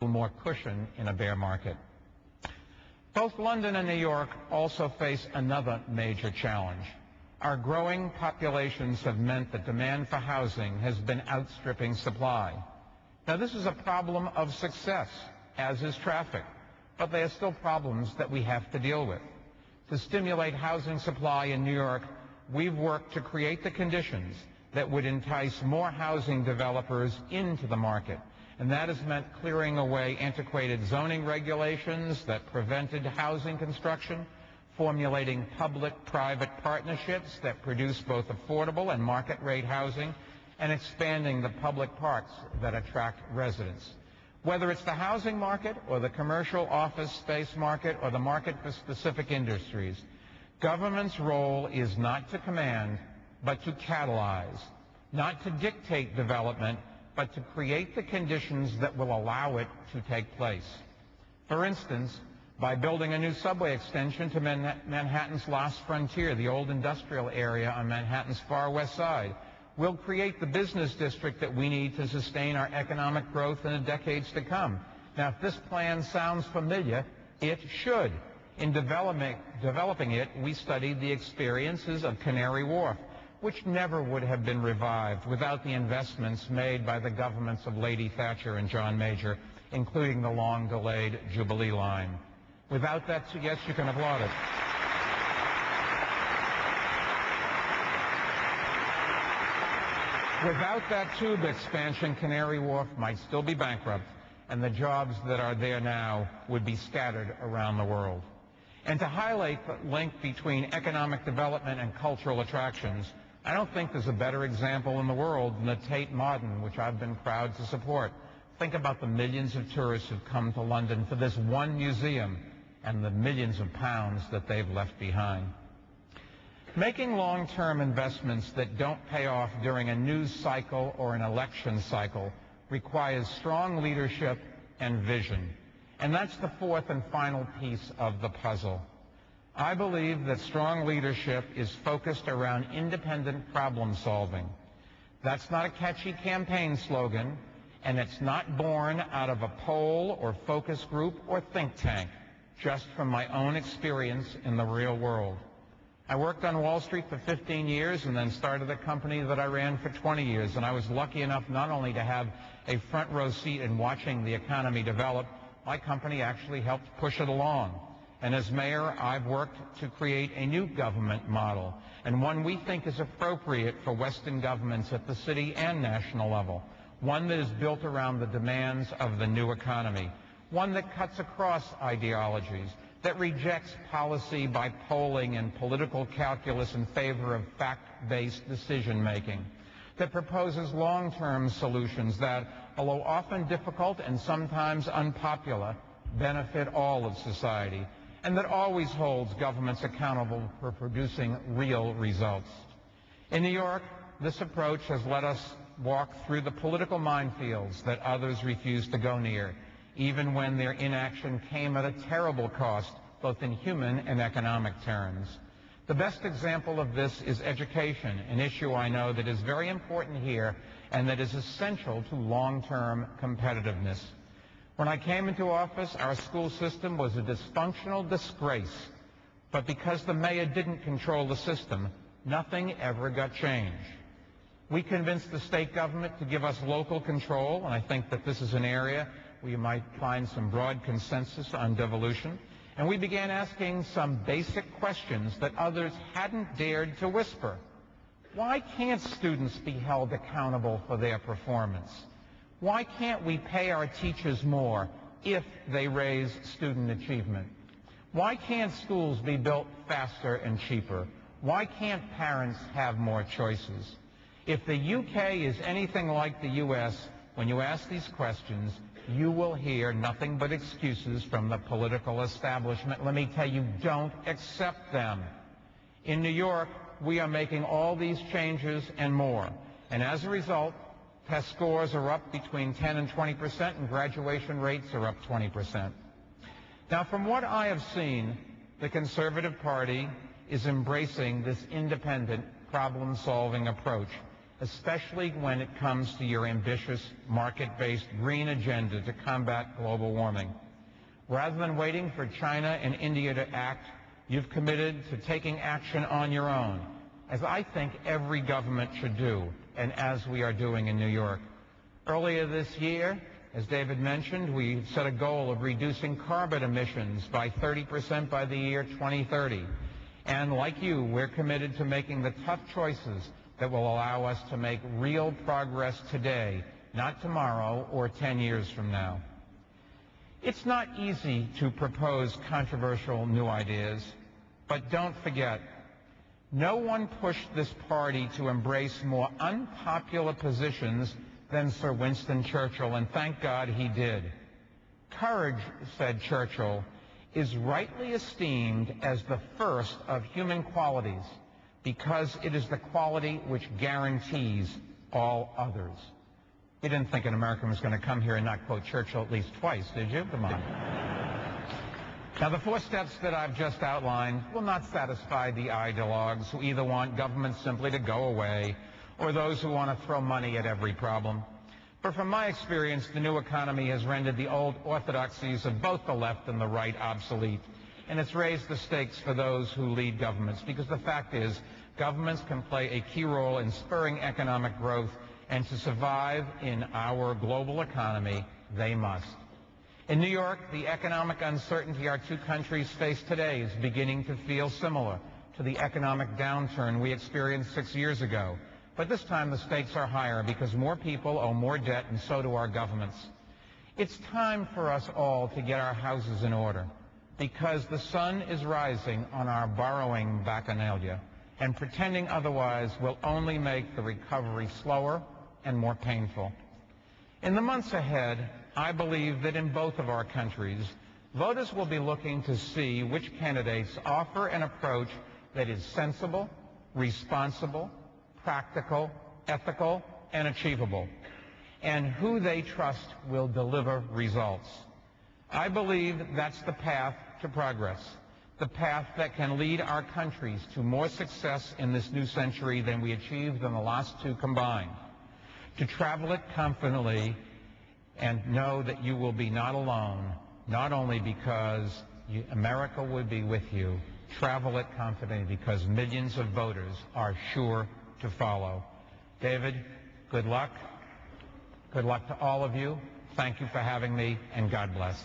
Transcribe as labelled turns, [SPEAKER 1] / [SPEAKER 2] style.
[SPEAKER 1] more cushion in a bear market. Both London and New York also face another major challenge. Our growing populations have meant that demand for housing has been outstripping supply. Now, this is a problem of success, as is traffic, but they are still problems that we have to deal with. To stimulate housing supply in New York, we've worked to create the conditions that would entice more housing developers into the market. And that has meant clearing away antiquated zoning regulations that prevented housing construction, formulating public-private partnerships that produce both affordable and market-rate housing, and expanding the public parks that attract residents. Whether it's the housing market or the commercial office space market or the market for specific industries, government's role is not to command, but to catalyze, not to dictate development, but to create the conditions that will allow it to take place. For instance, by building a new subway extension to Manhattan's last frontier, the old industrial area on Manhattan's far west side, we'll create the business district that we need to sustain our economic growth in the decades to come. Now, if this plan sounds familiar, it should. In developing it, we studied the experiences of Canary Wharf, which never would have been revived without the investments made by the governments of Lady Thatcher and John Major, including the long-delayed Jubilee line. Without that, yes, you can applaud it. Without that tube expansion, Canary Wharf might still be bankrupt, and the jobs that are there now would be scattered around the world. And to highlight the link between economic development and cultural attractions, I don't think there's a better example in the world than the Tate Modern, which I've been proud to support. Think about the millions of tourists who've come to London for this one museum and the millions of pounds that they've left behind. Making long-term investments that don't pay off during a news cycle or an election cycle requires strong leadership and vision. And that's the fourth and final piece of the puzzle. I believe that strong leadership is focused around independent problem solving. That's not a catchy campaign slogan, and it's not born out of a poll or focus group or think tank, just from my own experience in the real world. I worked on Wall Street for 15 years and then started a company that I ran for 20 years, and I was lucky enough not only to have a front row seat in watching the economy develop, my company actually helped push it along. And as mayor, I've worked to create a new government model, and one we think is appropriate for Western governments at the city and national level, one that is built around the demands of the new economy, one that cuts across ideologies, that rejects policy by polling and political calculus in favor of fact-based decision-making, that proposes long-term solutions that, although often difficult and sometimes unpopular, benefit all of society, and that always holds governments accountable for producing real results. In New York, this approach has let us walk through the political minefields that others refuse to go near, even when their inaction came at a terrible cost, both in human and economic terms. The best example of this is education, an issue I know that is very important here and that is essential to long-term competitiveness. When I came into office, our school system was a dysfunctional disgrace, but because the mayor didn't control the system, nothing ever got changed. We convinced the state government to give us local control, and I think that this is an area where you might find some broad consensus on devolution. And we began asking some basic questions that others hadn't dared to whisper. Why can't students be held accountable for their performance? Why can't we pay our teachers more if they raise student achievement? Why can't schools be built faster and cheaper? Why can't parents have more choices? If the UK is anything like the US, when you ask these questions, you will hear nothing but excuses from the political establishment. Let me tell you, don't accept them. In New York, we are making all these changes and more. And as a result, test scores are up between 10 and 20%, and graduation rates are up 20%. Now, from what I have seen, the Conservative Party is embracing this independent problem-solving approach. especially when it comes to your ambitious market-based green agenda to combat global warming. Rather than waiting for China and India to act, you've committed to taking action on your own, as I think every government should do, and as we are doing in New York. Earlier this year, as David mentioned, we set a goal of reducing carbon emissions by 30% by the year 2030. And like you, we're committed to making the tough choices that will allow us to make real progress today, not tomorrow or 10 years from now. It's not easy to propose controversial new ideas, but don't forget, no one pushed this party to embrace more unpopular positions than Sir Winston Churchill, and thank God he did. Courage, said Churchill, is rightly esteemed as the first of human qualities because it is the quality which guarantees all others. You didn't think an American was going to come here and not quote Churchill at least twice, did you? Come on. Now, the 4 steps that I've just outlined will not satisfy the ideologues who either want government simply to go away or those who want to throw money at every problem. But from my experience, the new economy has rendered the old orthodoxies of both the left and the right obsolete, and it's raised the stakes for those who lead governments, because the fact is, governments can play a key role in spurring economic growth, and to survive in our global economy, they must. In New York, the economic uncertainty our two countries face today is beginning to feel similar to the economic downturn we experienced 6 years ago. But this time the stakes are higher because more people owe more debt, and so do our governments. It's time for us all to get our houses in order, because the sun is rising on our borrowing bacchanalia, and pretending otherwise will only make the recovery slower and more painful. In the months ahead, I believe that in both of our countries, voters will be looking to see which candidates offer an approach that is sensible, responsible, practical, ethical, and achievable, and who they trust will deliver results. I believe that's the path to progress, the path that can lead our countries to more success in this new century than we achieved in the last 2 combined. To travel it confidently and know that you will be not alone, not only because America will be with you, travel it confidently because millions of voters are sure to follow. David, good luck. Good luck to all of you. Thank you for having me, and God bless.